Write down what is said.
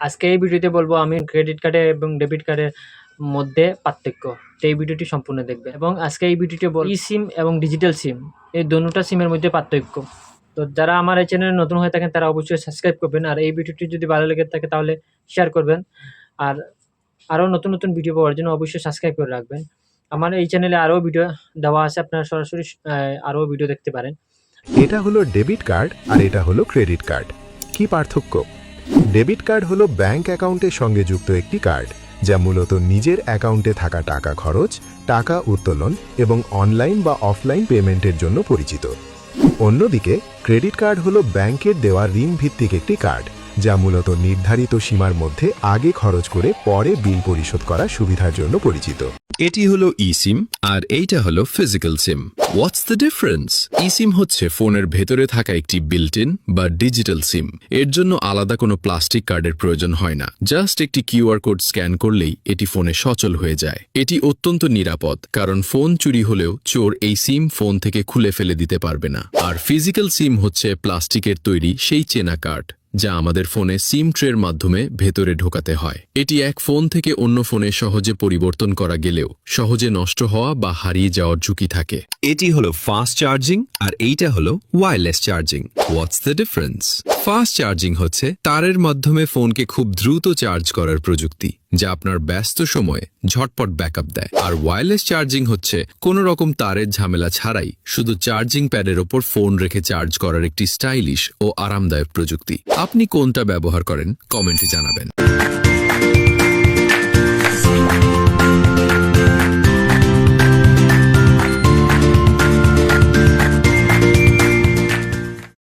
আজকে এই ভিডিওতে বলবো আমি ক্রেডিট কার্ডে এবং ডেবিট কার্ডের মধ্যে পার্থক্য। তো এই ভিডিওটি সম্পূর্ণ দেখবেন এবং আজকে এই ভিডিওটি বলবো ই সিম এবং ডিজিটাল সিম এই দুটোটা সিমের মধ্যে পার্থক্য। তো যারা আমার এই চ্যানেলে নতুন হয়ে থাকেন তারা অবশ্যই সাবস্ক্রাইব করবেন, আর এই ভিডিওটি যদি ভালো লেগে থাকে তাহলে শেয়ার করবেন, আর আরও নতুন নতুন ভিডিও পাওয়ার জন্য অবশ্যই সাবস্ক্রাইব করে রাখবেন। আমার এই চ্যানেলে আরও ভিডিও দেওয়া আছে, আপনারা সরাসরি আরও ভিডিও দেখতে পারেন। এটা হলো ডেবিট কার্ড আর এটা হলো ক্রেডিট কার্ড। কি পার্থক্য? ডেবিট কার্ড হলো ব্যাংক অ্যাকাউন্টের সঙ্গে যুক্ত একটি কার্ড, যা মূলত নিজের অ্যাকাউন্টে থাকা টাকা খরচ, টাকা উত্তোলন এবং অনলাইন বা অফলাইন পেমেন্টের জন্য পরিচিত। অন্যদিকে ক্রেডিট কার্ড হলো ব্যাংকের দেওয়া ঋণ ভিত্তিক একটি কার্ড, যা মূলত নির্ধারিত সীমার মধ্যে আগে খরচ করে পরে বিল পরিশোধ করার সুবিধার জন্য পরিচিত। এটি হলো ইসিম আর এইটা হলো physical SIM. What's the difference? ESIM হচ্ছে ফোনের ভেতরে থাকা একটি বিল্ট ইন বা ডিজিটাল সিম। এর জন্য আলাদা কোনো প্লাস্টিক কার্ডের প্রয়োজন হয় না, জাস্ট একটি কিউআর কোড স্ক্যান করলেই এটি ফোনে সচল হয়ে যায়। এটি অত্যন্ত নিরাপদ, কারণ ফোন চুরি হলেও চোর এই সিম ফোন থেকে খুলে ফেলে দিতে পারবে না। আর ফিজিক্যাল সিম হচ্ছে প্লাস্টিকের তৈরি সেই চেনা কার্ড, যা আমাদের ফোনে সিম ট্রের মাধ্যমে ভেতরে ঢোকাতে হয়। এটি এক ফোন থেকে অন্য ফোনে সহজে পরিবর্তন করা গেলেও সহজে নষ্ট হওয়া বা হারিয়ে যাওয়ার ঝুঁকি থাকে। এটি হলো ফাস্ট চার্জিং আর এইটা হলো wireless charging. What's the difference? Fast charging হচ্ছে তারের মাধ্যমে ফোনকে খুব দ্রুত চার্জ করার প্রযুক্তি, যা আপনার ব্যস্ত সময়ে ঝটপট ব্যাকআপ দেয়। আর ওয়্যারলেস চার্জিং হচ্ছে কোনো রকম তারের ঝামেলা ছাড়াই শুধু চার্জিং প্যাডের ওপর ফোন রেখে চার্জ করার একটি স্টাইলিশ ও আরামদায়ক প্রযুক্তি। আপনি কোনটা ব্যবহার করেন কমেন্টে জানাবেন।